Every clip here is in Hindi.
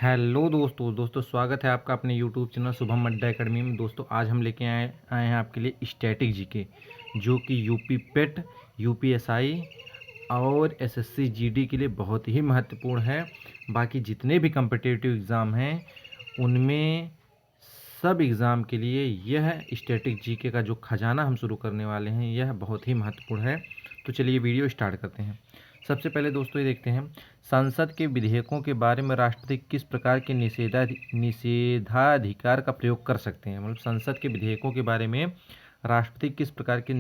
हेलो दोस्तों स्वागत है आपका अपने यूट्यूब चैनल शुभम अड्डा एकेडमी में। दोस्तों आज हम लेके आए हैं आपके लिए स्टैटिक जीके, जो कि यूपी पेट, यूपीएसआई और एसएससी जीडी के लिए बहुत ही महत्वपूर्ण है। बाकी जितने भी कम्पिटिटिव एग्ज़ाम हैं उनमें सब एग्ज़ाम के लिए यह स्टैटिक जीके का जो खजाना हम शुरू करने वाले हैं यह बहुत ही महत्वपूर्ण है। तो चलिए वीडियो स्टार्ट करते हैं। सबसे पहले दोस्तों ये देखते हैं, संसद के विधेयकों के बारे में राष्ट्रपति किस प्रकार के निषेधाधिकार का प्रयोग कर सकते हैं। मतलब संसद के विधेयकों के बारे में राष्ट्रपति किस प्रकार के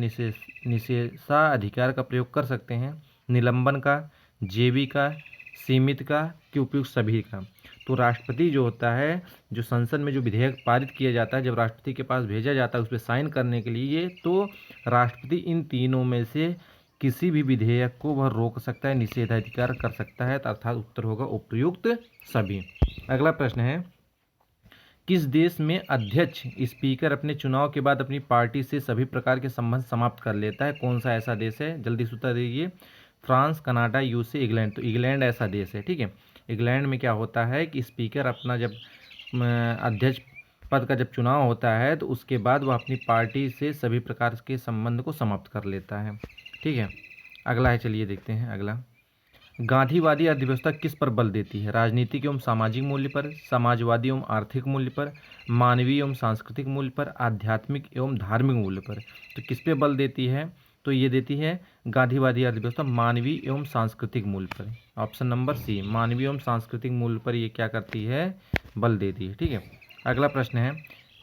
निषेधाधिकार का प्रयोग कर सकते हैं। निलंबन का, जेबी का, सीमित का, कि उपयुक्त सभी का। तो राष्ट्रपति जो होता है, जो संसद में जो विधेयक पारित किया जाता है, जब राष्ट्रपति के पास भेजा जाता है उस पर साइन करने के लिए, तो राष्ट्रपति इन तीनों में से किसी भी विधेयक को वह रोक सकता है, निषेधाधिकार कर सकता है, अर्थात उत्तर होगा उपयुक्त सभी। अगला प्रश्न है, किस देश में अध्यक्ष स्पीकर अपने चुनाव के बाद अपनी पार्टी से सभी प्रकार के संबंध समाप्त कर लेता है? कौन सा ऐसा देश है? जल्दी से उत्तर दीजिए। France, Canada, USA, England. तो इंग्लैंड ऐसा देश है। ठीक है, इंग्लैंड में क्या होता है कि स्पीकर अपना जब अध्यक्ष पद का जब चुनाव होता है तो उसके बाद वह अपनी पार्टी से सभी प्रकार के संबंध को समाप्त कर लेता है। ठीक है, अगला है, चलिए देखते हैं अगला। गांधीवादी अर्थव्यवस्था किस पर बल देती है? राजनीतिक एवं सामाजिक मूल्य पर, समाजवादी एवं आर्थिक मूल्य पर, मानवीय एवं सांस्कृतिक मूल्य पर, आध्यात्मिक एवं धार्मिक मूल्य पर। तो किस पे बल देती है? तो ये देती है गांधीवादी अर्थव्यवस्था मानवीय एवं सांस्कृतिक मूल्य पर। ऑप्शन नंबर सी, मानवीय एवं सांस्कृतिक मूल्य पर ये क्या करती है? बल देती है। ठीक है, अगला प्रश्न है,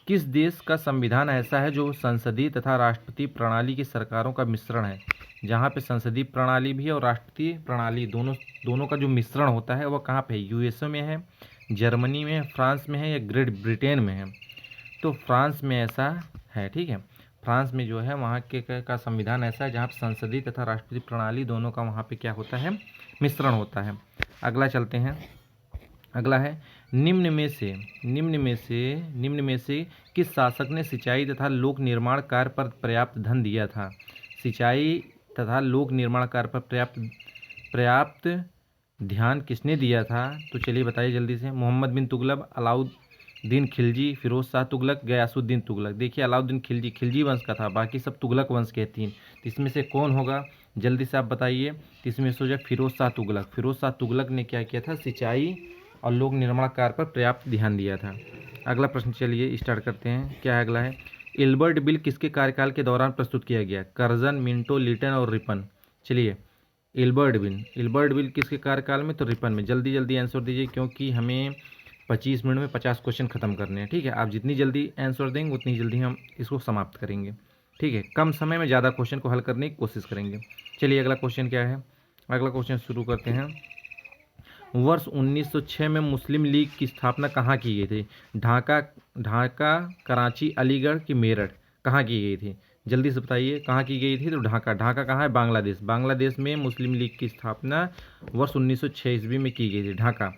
किस देश का संविधान ऐसा है जो संसदीय तथा राष्ट्रपति प्रणाली की सरकारों का मिश्रण है? जहाँ पे संसदीय प्रणाली भी है और राष्ट्रपति प्रणाली दोनों का जो मिश्रण होता है वह कहाँ पे है? यूएसए में है, जर्मनी में है, फ्रांस में है या ग्रेट ब्रिटेन में है? तो फ्रांस में ऐसा है। ठीक है, फ्रांस में जो है वहाँ के का संविधान ऐसा है जहाँ पर संसदीय तथा राष्ट्रपति प्रणाली दोनों का वहाँ पे क्या होता है? मिश्रण होता है। अगला चलते हैं, अगला है, निम्न में से किस शासक ने सिंचाई तथा लोक निर्माण कार्य पर पर्याप्त धन दिया था? सिंचाई तथा लोक निर्माण कार्य पर पर्याप्त ध्यान किसने दिया था? तो चलिए बताइए जल्दी से। मोहम्मद बिन तुगलक, अलाउद्दीन खिलजी, फिरोज शाह तुगलक, गयासुद्दीन तुगलक। देखिए अलाउद्दीन खिलजी वंश का था, बाकी सब तुगलक वंश के तीन। तो इसमें से कौन होगा? जल्दी से आप बताइए। तो इसमें से हो जाए फिरोज शाह तुगलक। फिरोज शाह तुगलक ने क्या किया था? सिंचाई और लोक निर्माण कार्य पर पर्याप्त ध्यान दिया था। अगला प्रश्न चलिए स्टार्ट करते हैं। क्या है अगला है, इल्बर्ट बिल किसके कार्यकाल के दौरान प्रस्तुत किया गया? कर्जन, मिंटो, लिटन और रिपन। चलिए, इल्बर्ट बिल किसके कार्यकाल में? तो रिपन में। जल्दी जल्दी आंसर दीजिए क्योंकि हमें 25 मिनट में 50 क्वेश्चन खत्म करने हैं। ठीक है, आप जितनी जल्दी आंसर देंगे उतनी जल्दी हम इसको समाप्त करेंगे। ठीक है, कम समय में ज़्यादा क्वेश्चन को हल करने की कोशिश करेंगे। चलिए अगला क्वेश्चन क्या है? अगला क्वेश्चन शुरू करते हैं। वर्ष 1906 में मुस्लिम लीग की स्थापना कहाँ की गई थी? ढाका, कराची, अलीगढ़ की मेरठ? कहाँ की गई थी? जल्दी से बताइए कहाँ की गई थी? तो ढाका कहाँ है? बांग्लादेश। बांग्लादेश में मुस्लिम लीग की स्थापना वर्ष 1906 ईस्वी में की गई थी, ढाका।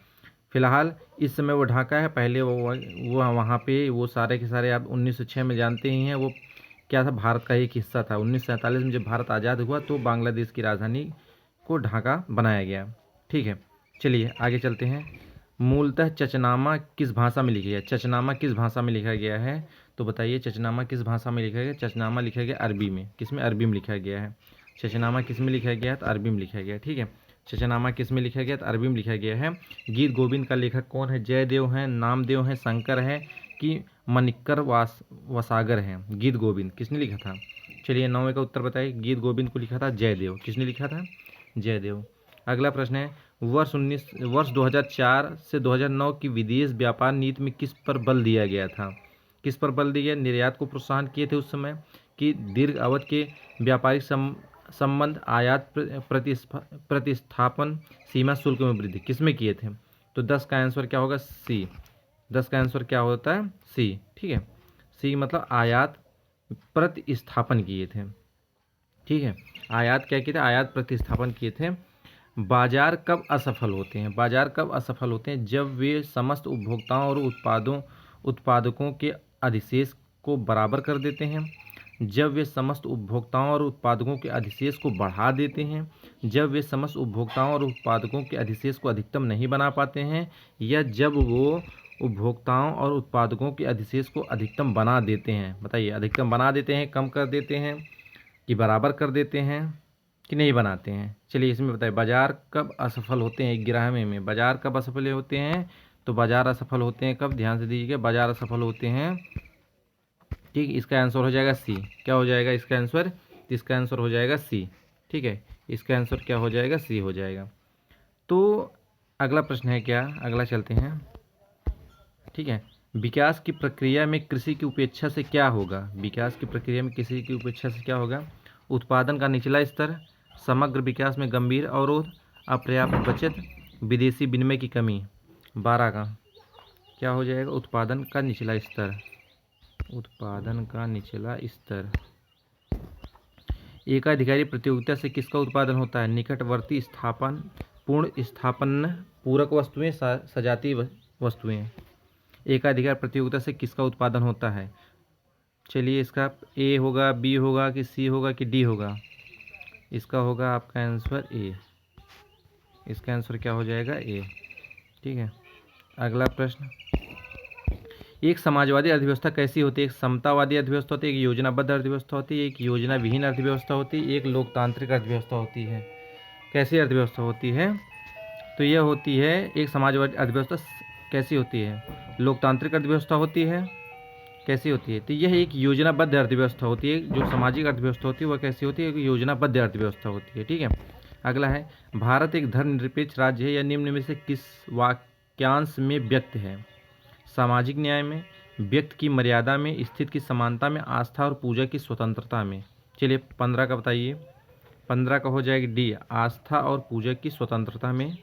फिलहाल इस समय वो ढाका है, पहले वो वहाँ पे वो सारे के सारे आप 1906 में जानते ही हैं वो क्या था? भारत का एक हिस्सा था। 1947 में जब भारत आज़ाद हुआ तो बांग्लादेश की राजधानी को ढाका बनाया गया। ठीक है, चलिए आगे चलते हैं। मूलतः चचनामा किस भाषा में लिखा गया? चचनामा किस भाषा में लिखा गया है? तो बताइए चचनामा किस भाषा में लिखा गया? चचनामा लिखा गया अरबी में। किस में? अरबी में लिखा गया है। चचनामा किस में लिखा गया है? तो अरबी में लिखा गया है। ठीक है, चचनामा किस में लिखा गया? तो अरबी में लिखा गया है। गीत गोविंद का लेखक कौन है? जयदेव हैं, नामदेव हैं, शंकर है कि मनिक्कर वसागर हैं? गीत गोविंद किसने लिखा था? चलिए 9वें का उत्तर बताइए। गीत गोविंद को लिखा था जयदेव। किसने लिखा था? जयदेव। अगला प्रश्न है, वर्ष 2004 से 2009 की विदेश व्यापार नीति में किस पर बल दिया गया था? किस पर बल दिया? निर्यात को प्रोत्साहन किए थे उस समय, कि दीर्घ अवधि के व्यापारिक संबंध, आयात प्रतिस्थापन, सीमा शुल्क में वृद्धि? किस में किए थे? तो 10 का आंसर क्या होगा? सी। 10 का आंसर क्या होता है? सी। ठीक है, सी मतलब आयात प्रतिस्थापन किए थे। ठीक है, आयात क्या किए थे? आयात प्रतिस्थापन किए थे। बाजार कब असफल होते हैं? बाजार कब असफल होते हैं? जब वे समस्त उपभोक्ताओं और उत्पादकों के अधिशेष को बराबर कर देते हैं, जब वे समस्त उपभोक्ताओं और उत्पादकों के अधिशेष को बढ़ा देते हैं, जब वे समस्त उपभोक्ताओं और उत्पादकों के अधिशेष को अधिकतम नहीं बना पाते हैं, या जब वो उपभोक्ताओं और उत्पादकों के अधिशेष को अधिकतम बना देते हैं। बताइए, अधिकतम बना देते हैं, कम कर देते हैं, कि बराबर कर देते हैं, कि नहीं बनाते हैं। चलिए इसमें बताइए, बाजार कब असफल होते हैं? 11वें में बाजार कब असफल होते हैं? तो बाजार असफल होते हैं कब? ध्यान से दीजिएगा, बाजार असफल होते हैं, ठीक। इसका आंसर हो जाएगा सी। क्या हो जाएगा इसका आंसर? इसका आंसर हो जाएगा सी, ठीक है। इसका आंसर क्या हो जाएगा? सी हो जाएगा। तो अगला प्रश्न है क्या? अगला चलते हैं, ठीक है। विकास की प्रक्रिया में कृषि की उपेक्षा से क्या होगा? विकास की प्रक्रिया में कृषि की उपेक्षा से क्या होगा? उत्पादन का निचला स्तर, समग्र विकास में गंभीर अवरोध, अपर्याप्त बचत, विदेशी विनिमय की कमी। 12 का क्या हो जाएगा? उत्पादन का निचला स्तर, उत्पादन का निचला स्तर। एकाधिकारी प्रतियोगिता से किसका उत्पादन होता है? निकटवर्ती स्थापन, पूर्ण स्थापन्न, पूरक वस्तुएं, सजाती वस्तुएं। एकाधिकार प्रतियोगिता से किसका उत्पादन होता है? चलिए इसका ए होगा, बी होगा, कि सी होगा, कि डी होगा? इसका होगा आपका आंसर ए। इसका आंसर क्या हो जाएगा? ए, ठीक है। अगला प्रश्न, एक समाजवादी अर्थव्यवस्था कैसी होती है? एक समतावादी अर्थव्यवस्था होती है, एक योजनाबद्ध अर्थव्यवस्था होती है, एक योजना विहीन अर्थव्यवस्था होती है, एक लोकतांत्रिक अर्थव्यवस्था होती है। कैसी अर्थव्यवस्था होती है? तो यह होती है, एक समाजवादी अर्थव्यवस्था कैसी होती है? लोकतांत्रिक अर्थव्यवस्था होती है। कैसी होती है? तो यह एक योजनाबद्ध अर्थव्यवस्था होती है। जो सामाजिक अर्थव्यवस्था होती है वह कैसी होती है? एक योजनाबद्ध अर्थव्यवस्था होती है, ठीक है। अगला है, भारत एक धर्मनिरपेक्ष राज्य है, या निम्न में से किस वाक्यांश में व्यक्त है? सामाजिक न्याय में, व्यक्ति की मर्यादा में, स्थिति की समानता में, आस्था और पूजा की स्वतंत्रता में। चलिए 15 का बताइए। 15 का हो जाएगा डी, आस्था और पूजा की स्वतंत्रता में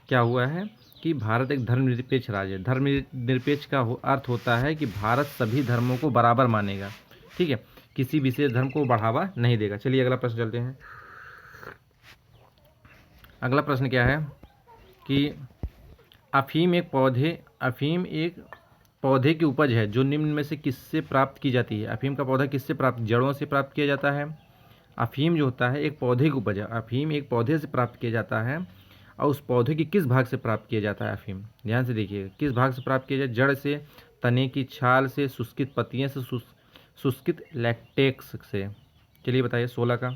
क्या हुआ है कि भारत एक धर्मनिरपेक्ष राज्य है। धर्मनिरपेक्ष का अर्थ होता है कि भारत सभी धर्मों को बराबर मानेगा, ठीक है, किसी विशेष धर्म को बढ़ावा नहीं देगा। चलिए अगला प्रश्न चलते हैं। अगला प्रश्न क्या है कि अफीम एक पौधे की उपज है जो निम्न में से किससे प्राप्त की जाती है? अफीम का पौधा किससे प्राप्त? जड़ों से प्राप्त किया जाता है। अफीम जो होता है एक पौधे की उपज है। अफीम एक पौधे से प्राप्त किया जाता है, और उस पौधे की किस भाग से प्राप्त किया जाता है अफीम? ध्यान से देखिएगा, किस भाग से प्राप्त किया जाए? जड़ से, तने की छाल से, शुष्कित पत्तियां से, शुष्कित लैक्टेक्स से। चलिए बताइए 16 का।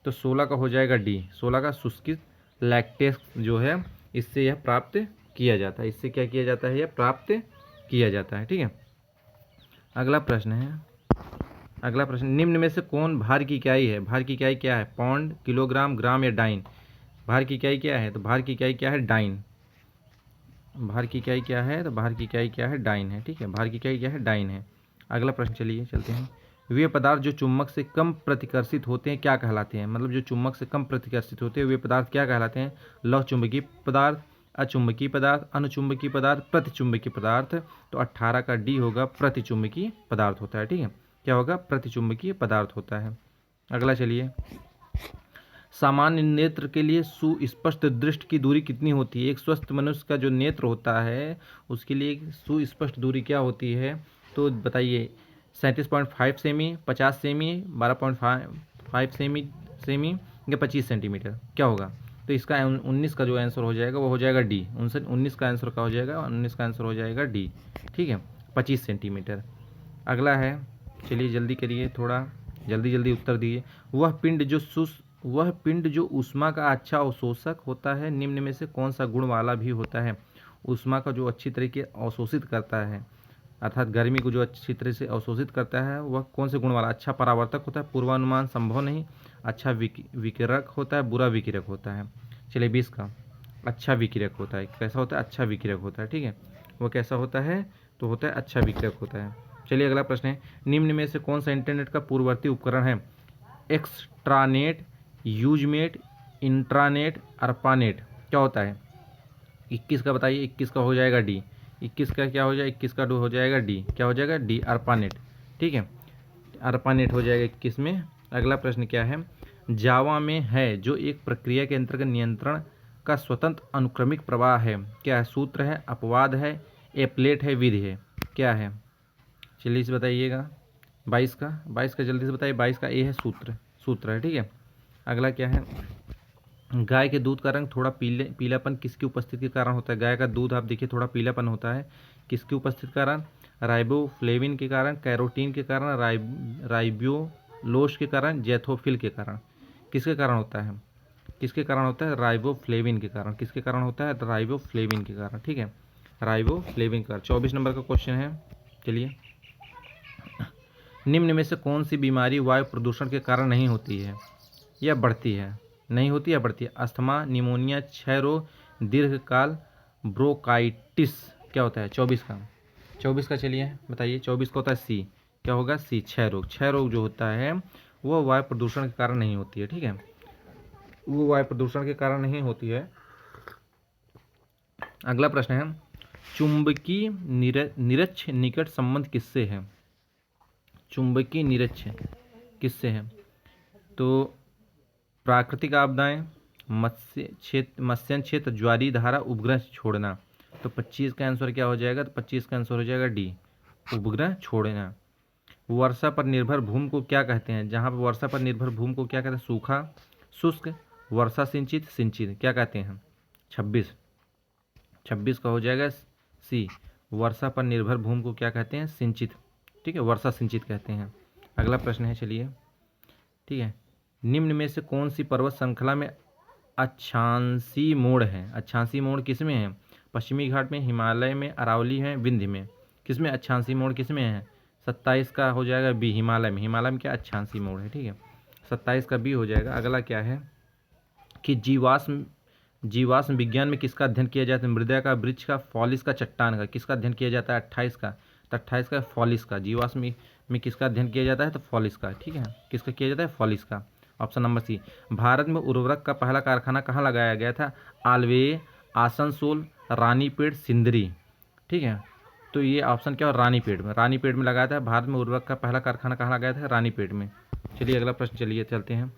तो 16 का हो जाएगा डी, 16 का शुष्कित लैक्टेक्स जो है इससे यह प्राप्त किया जाता है। इससे क्या किया जाता है? यह प्राप्त किया जाता है, ठीक है। अगला प्रश्न है, अगला प्रश्न, निम्न में से कौन भार की इकाई है? भार की इकाई क्या है? पाउंड, किलोग्राम, ग्राम या डाइन? भार की इकाई क्या है? तो भार की इकाई क्या है? डाइन। भार की इकाई क्या है? तो भार की इकाई क्या है? डाइन है, ठीक है। भार की इकाई क्या है? डाइन है। अगला प्रश्न चलिए चलते हैं। वे पदार्थ जो चुंबक से कम प्रतिकर्षित होते हैं क्या कहलाते हैं? मतलब जो चुंबक से कम प्रतिकर्षित होते हैं वे पदार्थ क्या कहलाते हैं? लौह चुंबकीय पदार्थ, अचुंबकीय पदार्थ, अनुचुंबकीय पदार्थ, प्रतिचुंबकीय पदार्थ। तो 18 का डी होगा, प्रतिचुंबकीय पदार्थ होता है, ठीक है। क्या होगा? प्रतिचुंबकीय पदार्थ होता है। अगला चलिए, सामान्य नेत्र के लिए सुस्पष्ट दृष्टि की दूरी कितनी होती है? एक स्वस्थ मनुष्य का जो नेत्र होता है उसके लिए सुस्पष्ट दूरी क्या होती है? तो बताइए, 37.5 सेमी, 50 सेमी, 12.5 सेमी या 25 सेंटीमीटर, क्या होगा? तो इसका 19 का जो आंसर हो जाएगा वो हो जाएगा डी। 19 का आंसर का हो जाएगा, 19 का आंसर हो जाएगा डी, ठीक है, 25 सेंटीमीटर। अगला है, चलिए जल्दी करिए, थोड़ा जल्दी उत्तर दिए। वह पिंड जो ऊष्मा का अच्छा अवशोषक होता है निम्न में से कौन सा गुण वाला भी होता है? ऊष्मा का जो अच्छी तरीके अवशोषित करता है, अर्थात गर्मी को जो अच्छी तरह से अवशोषित करता है, वह कौन से गुण वाला? अच्छा परावर्तक होता है, पूर्वानुमान संभव नहीं, अच्छा विकिरक होता है, बुरा विकिरक होता है। चलिए 20 का, अच्छा विकिरक होता है। कैसा होता है? अच्छा विकिरक होता है, ठीक है। वह कैसा होता है? तो होता है अच्छा विकिरक होता है। चलिए अगला प्रश्न है, निम्न में से कौन सा इंटरनेट का पूर्ववर्ती उपकरण है? Extranet, usenet, intranet, ARPANET. क्या होता है? 21 का बताइए। 21 का हो जाएगा डी। 21 का क्या हो जाएगा? 21 का हो जाएगा डी। क्या हो जाएगा? डी, अर्पानेट, ठीक है। अर्पानेट हो जाएगा 21 में। अगला प्रश्न क्या है? जावा में है जो एक प्रक्रिया के अंतर्गत नियंत्रण का स्वतंत्र अनुक्रमिक प्रवाह है, क्या है? सूत्र है, अपवाद है, एप्लेट है, विधि है, क्या है? चलिए इसे बताइएगा। 22 का जल्दी से बताइए। 22 का ए है सूत्र है, ठीक है। अगला क्या है, गाय के दूध का रंग थोड़ा पीलापन किसकी उपस्थिति के कारण होता है। गाय का दूध आप देखिए थोड़ा पीलापन होता है, किसकी उपस्थिति के कारण, राइबोफ्लेविन के कारण, कैरोटीन के कारण, राइबोलोस के कारण, जैथोफिल के कारण। किसके कारण होता है, किसके कारण होता है, राइबोफ्लेविन के कारण। किसके कारण होता है, राइबोफ्लेविन के कारण, ठीक है, राइबोफ्लेविन का। 24 नंबर का क्वेश्चन है, चलिए। निम्न में से कौन सी बीमारी वायु प्रदूषण के कारण नहीं होती है या बढ़ती है, नहीं होती या बढ़ती है। अस्थमा, निमोनिया, क्षय रोग, दीर्घकाल ब्रोंकाइटिस। क्या होता है 24 का, 24 का चलिए बताइए। 24 का होता है सी, क्या होगा सी, क्षय रोग। क्षय रोग जो होता है वो वायु प्रदूषण के कारण नहीं होती है, ठीक है, वो वायु प्रदूषण के कारण नहीं होती है। अगला प्रश्न है, चुंबकीय निरक्ष निकट संबंध किससे है। चुंबकीय निरक्ष किससे है, तो प्राकृतिक आपदाएं, मत्स्यन क्षेत्र, ज्वारीय धारा, उपग्रह छोड़ना। तो 25 का आंसर क्या हो जाएगा, तो 25 का आंसर हो जाएगा डी, उपग्रह छोड़ना। वर्षा पर निर्भर भूमि को क्या कहते हैं, जहाँ पर वर्षा पर निर्भर भूमि को क्या कहते हैं, सूखा, शुष्क, वर्षा सिंचित, सिंचित क्या कहते हैं। 26 का हो जाएगा सी, वर्षा पर निर्भर भूमि को क्या कहते हैं, सिंचित, ठीक है, वर्षा सिंचित कहते हैं। अगला प्रश्न है, चलिए, ठीक है। निम्न में से कौन सी पर्वत श्रृंखला में अक्षांशी मोड़ है। अक्षांशी मोड़ किस में है, पश्चिमी घाट में, हिमालय में, अरावली है, विंध्य में। किस में अक्षांशी मोड़ किस में है, 27 का हो जाएगा बी, हिमालय में। हिमालय में क्या अक्षांशी मोड़ है, ठीक है, 27 का बी हो जाएगा। अगला क्या है कि जीवाश्म विज्ञान में किसका अध्ययन किया जाता है, मृदा का, वृक्ष का, फॉलिस का, चट्टान का। किसका अध्ययन किया जाता है 28 का, तो 28 का फॉलिस का। जीवाश्म में किसका अध्ययन किया जाता है, तो फॉलिस का, ठीक है, किसका किया जाता है, फॉलिस का। Option number C. भारत में उर्वरक का पहला कारखाना कहाँ लगाया गया था, आलवे, आसनसोल, रानीपेट, सिंदरी, ठीक है। तो ये ऑप्शन क्या हो, रानीपेट में, रानीपेट में लगाया था। भारत में उर्वरक का पहला कारखाना कहाँ लगाया था, रानीपेट में। चलिए अगला प्रश्न, चलिए चलते हैं।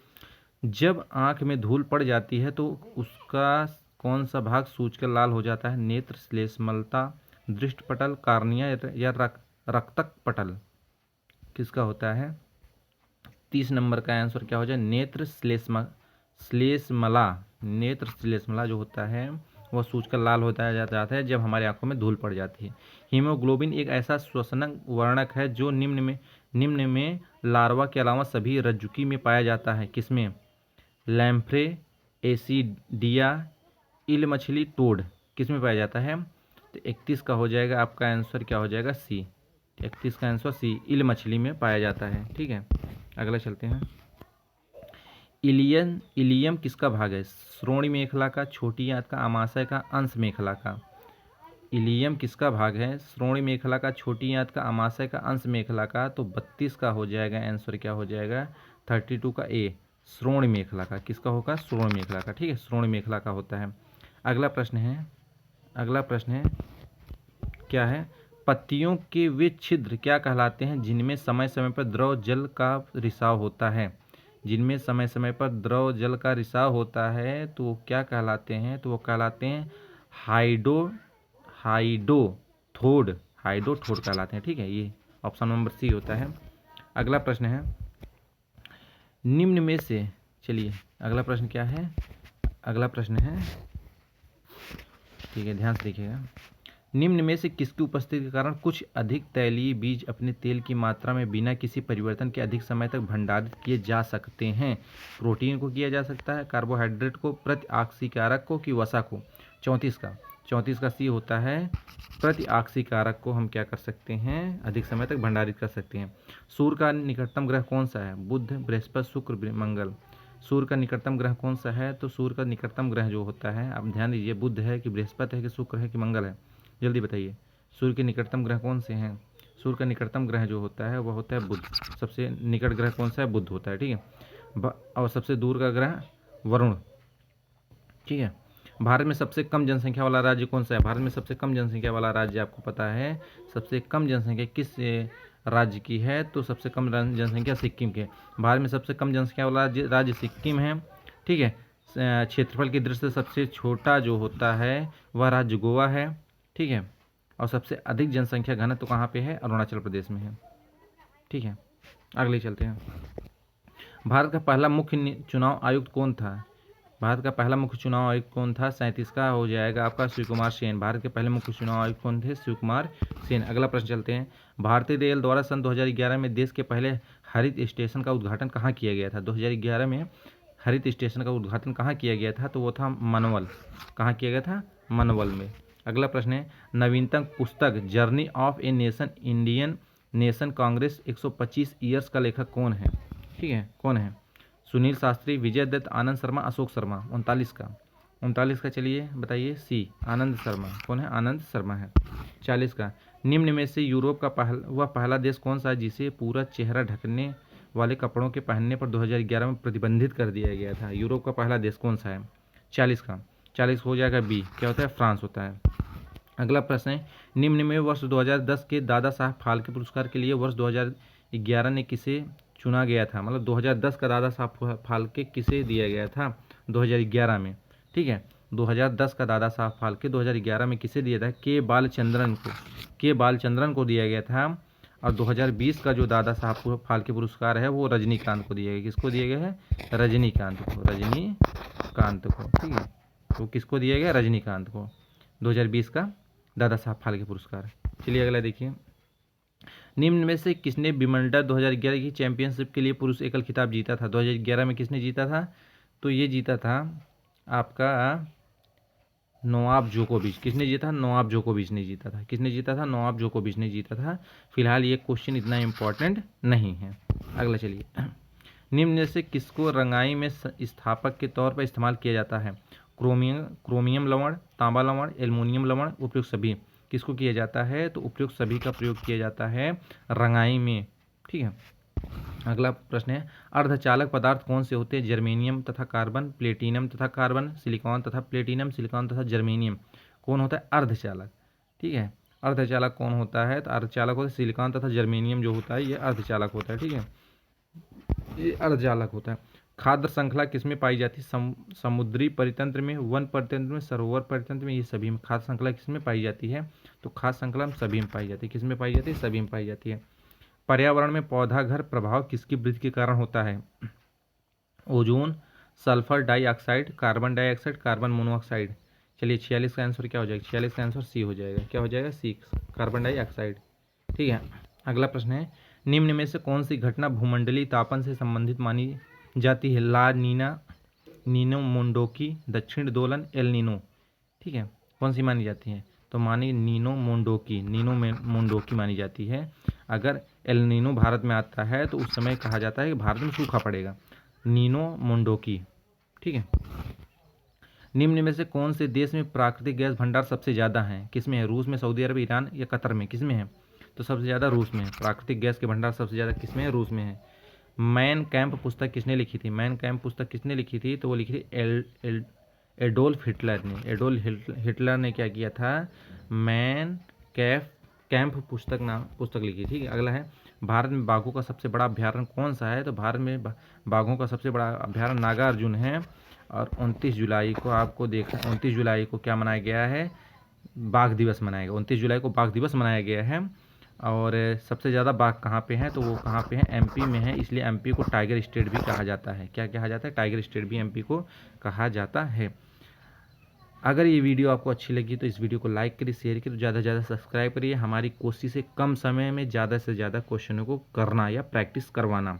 जब आँख में धूल पड़ जाती है तो उसका कौन सा भाग सूजकर लाल हो जाता है, नेत्र, श्लेष्मलता, दृष्टपटल, कार्निया या रक्तक पटल। किसका होता है, 30 नंबर का आंसर क्या हो जाए, नेत्र श्लेष्मला। नेत्र श्लेष्मला जो होता है वह सूजकर लाल होता जाता है जब हमारी आंखों में धूल पड़ जाती है। हीमोग्लोबिन एक ऐसा श्वसनक वर्णक है जो निम्न में लार्वा के अलावा सभी रज्जुकी में पाया जाता है। किसमें, लैम्प्रे, एसिडिया, इल मछली, टोड, किस में पाया जाता है। तो 31 का हो जाएगा आपका आंसर क्या हो जाएगा सी, 31 का आंसर सी, इल मछली में पाया जाता है, ठीक है। अगला चलते हैं। इलियम किसका भाग है, श्रोणि मेखला का, छोटी आंत का, अमाशय का, अंश मेखला का। इलियम किसका भाग है, श्रोणि मेखला का, छोटी आंत का, अमाशय का, अंश मेखला का। तो 32 का हो जाएगा आंसर क्या हो जाएगा, 32 का ए, श्रोणि मेखला का। किसका होगा, श्रोणि मेखला का, ठीक है, श्रोणि मेखला का होता है। अगला प्रश्न है क्या है, पत्तियों के वे छिद्र क्या कहलाते हैं जिनमें समय समय पर द्रव जल का रिसाव होता है। जिनमें समय समय पर द्रव जल का रिसाव होता है तो वो क्या कहलाते हैं, तो वो कहलाते हैं हाइडोथोड कहलाते हैं, ठीक है, ये ऑप्शन नंबर सी होता है। अगला प्रश्न है, निम्न में से, चलिए अगला प्रश्न क्या है, अगला प्रश्न है, ठीक है, ध्यान से देखिएगा। निम्न में से किसकी उपस्थिति के कारण कुछ अधिक तैलीय बीज अपने तेल की मात्रा में बिना किसी परिवर्तन के अधिक समय तक भंडारित किए जा सकते हैं। प्रोटीन को किया जा सकता है, कार्बोहाइड्रेट को, प्रतिऑक्सीकारक को, कि वसा को। 34 का सी होता है, प्रतिऑक्सीकारक को हम क्या कर सकते हैं, अधिक समय तक भंडारित कर सकते हैं। सूर्य का निकटतम ग्रह कौन सा है, बुध, बृहस्पति, शुक्र, मंगल। सूर्य का निकटतम ग्रह कौन सा है, तो सूर्य का निकटतम ग्रह जो होता है, आप ध्यान दीजिए, बुध है कि बृहस्पति है कि शुक्र है कि मंगल है, जल्दी बताइए। सूर्य के निकटतम ग्रह कौन से हैं, सूर्य का निकटतम ग्रह जो होता है वह होता है बुध। सबसे निकट ग्रह कौन सा है, बुध होता है, ठीक है। और सबसे दूर का ग्रह वरुण, ठीक है। भारत में सबसे कम जनसंख्या वाला राज्य कौन सा है, भारत में सबसे कम जनसंख्या वाला राज्य आपको पता है, सबसे कम जनसंख्या किस राज्य की है, तो सबसे कम जनसंख्या सिक्किम के। भारत में सबसे कम जनसंख्या वाला राज्य सिक्किम है, ठीक है। क्षेत्रफल की दृष्टि से सबसे छोटा जो होता है वह राज्य गोवा है, ठीक है। और सबसे अधिक जनसंख्या घनत्व तो कहाँ पे है, अरुणाचल प्रदेश में है, ठीक है। अगले चलते हैं। भारत का पहला मुख्य चुनाव आयुक्त कौन था? भारत का पहला मुख्य चुनाव आयुक्त कौन था? 37 का हो जाएगा आपका शिव कुमार सेन। भारत के पहले मुख्य चुनाव आयुक्त कौन थे? शिव कुमार सेन। अगला प्रश्न चलते हैं। भारतीय रेल द्वारा सन 2011 में देश के पहले हरित स्टेशन का उद्घाटन कहाँ किया गया था? 2011 में हरित स्टेशन का उद्घाटन कहाँ किया गया था? तो वो था मनवल। कहाँ किया गया था? मनवल में। अगला प्रश्न है, नवीनतम पुस्तक journey of a nation Indian nation Congress 125 years का लेखक कौन है? ठीक है, कौन है? सुनील शास्त्री, विजय दत्त, आनंद शर्मा, अशोक शर्मा। 39 का चलिए बताइए। सी, आनंद शर्मा। कौन है? आनंद शर्मा है। 40 का, निम्न में से यूरोप का वह पहला देश कौन सा है जिसे पूरा चेहरा ढकने वाले कपड़ों के पहनने पर 2011 में प्रतिबंधित कर दिया गया था? यूरोप का पहला देश कौन सा है? 40 हो जाएगा बी, क्या होता है? फ्रांस होता है। अगला प्रश्न है, निम्न में वर्ष 2010 के दादा साहब फाल्के पुरस्कार के लिए वर्ष 2011 ने किसे चुना गया था? मतलब 2010 का दादा साहब फाल्के किसे दिया गया था 2011 में? ठीक है, 2010 का दादा साहब फाल्के 2011 में किसे दिया था? के बालचंद्रन को दिया गया था। और 2020 का जो दादा साहब फाल्के पुरस्कार है वो रजनीकांत को दिया गया। किसको दिया गया है? रजनीकांत को। ठीक है, तो किसको दिया गया? रजनीकांत को। 2020 का दादा साहब फाल्के पुरस्कार। चलिए अगला देखिए। निम्न में से किसने विंबलडन 2011 की चैंपियनशिप के लिए पुरुष एकल खिताब जीता था? 2011 में किसने जीता था? तो ये जीता था आपका नोवाक जोकोविच। किसने जीता? नोवाक जोकोविच ने जीता था। किसने जीता था? नोवाक जोकोविच ने जीता था। फिलहाल ये क्वेश्चन इतना इंपॉर्टेंट नहीं है। अगला चलिए। निम्न में से किसको रंगाई में स्थापक के तौर पर इस्तेमाल किया जाता है? क्रोमियम लवण, तांबा लवण, एल्युमिनियम लवण, उपयुक्त सभी। किसको किया जाता है? तो उपयुक्त सभी का प्रयोग किया जाता है रंगाई में। ठीक है, अगला प्रश्न है, अर्धचालक पदार्थ कौन से होते हैं? जर्मेनियम तथा कार्बन, प्लेटिनम तथा कार्बन, सिलिकॉन तथा प्लेटिनम, सिलिकॉन तथा जर्मेनियम। कौन होता है अर्धचालक? ठीक है, अर्धचालक कौन होता है? तो अर्धचालक होता है सिलिकॉन तथा जर्मेनियम जो होता है ये अर्धचालक होता है। ठीक है, ये अर्धचालक होता है। खाद्य श्रृंखला किसमें पाई जाती है? समुद्री परितंत्र में, वन परितंत्र में, सरोवर परितंत्र में, ये सभी में खाद्य श्रृंखला किसमें पाई जाती है? तो खाद्य श्रृंखला में सभी में पाई जाती है। किसमें पाई जाती है? सभी में पाई जाती है। पर्यावरण में पौधा घर प्रभाव किसकी वृद्धि के कारण होता है? Ozone, sulphur dioxide, carbon dioxide, carbon monoxide. चलिए 46 का आंसर क्या हो जाएगा? 46 का आंसर सी हो जाएगा। क्या हो जाएगा? सी, कार्बन डाइऑक्साइड। ठीक है, अगला प्रश्न है, निम्न में से कौन सी घटना भूमंडलीय तापन से संबंधित मानी जाती है? ला नीना, नीनो मोंडोकी, दक्षिण दोलन, एल नीनो। ठीक है, कौन सी मानी जाती है? तो मानी नीनो मोंडोकी मानी जाती है। अगर एल नीनो भारत में आता है तो उस समय कहा जाता है कि भारत में सूखा पड़ेगा। नीनो मोंडोकी। ठीक है, निम्न में से कौन से देश में प्राकृतिक गैस भंडार सबसे ज़्यादा हैं? किसमें है? रूस में, सऊदी अरब, ईरान या कतर में? किसमें है? तो सबसे ज़्यादा रूस में है। प्राकृतिक गैस के भंडार सबसे ज़्यादा किसमें है? रूस में है। मैन कैंप पुस्तक किसने लिखी थी? मैन कैंप पुस्तक किसने लिखी थी? तो वो लिखी थी एडोल्फ हिटलर ने। एडोल्फ हिटलर ने क्या किया था? मैन कैंप पुस्तक लिखी। ठीक है, अगला है, भारत में बाघों का सबसे बड़ा अभ्यारण्य कौन सा है? तो भारत में बाघों का सबसे बड़ा अभ्यारण्य नागार्जुन है। और 29 जुलाई को आपको 29 जुलाई को क्या मनाया गया है? बाघ दिवस मनाया गया। 29 जुलाई को बाघ दिवस मनाया गया है। और सबसे ज़्यादा बाघ कहाँ पे हैं? तो वो कहाँ पे हैं? एमपी में है, इसलिए एमपी को टाइगर स्टेट भी कहा जाता है। क्या कहा जाता है? टाइगर स्टेट भी एमपी को कहा जाता है। अगर ये वीडियो आपको अच्छी लगी तो इस वीडियो को लाइक करिए, शेयर करिए, ज़्यादा से ज़्यादा सब्सक्राइब करिए। हमारी कोशिश है कम समय में ज़्यादा से ज़्यादा क्वेश्चनों को करना या प्रैक्टिस करवाना,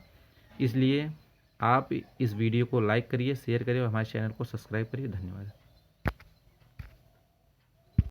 इसलिए आप इस वीडियो को लाइक करिए, शेयर करिए और हमारे चैनल को सब्सक्राइब करिए। धन्यवाद।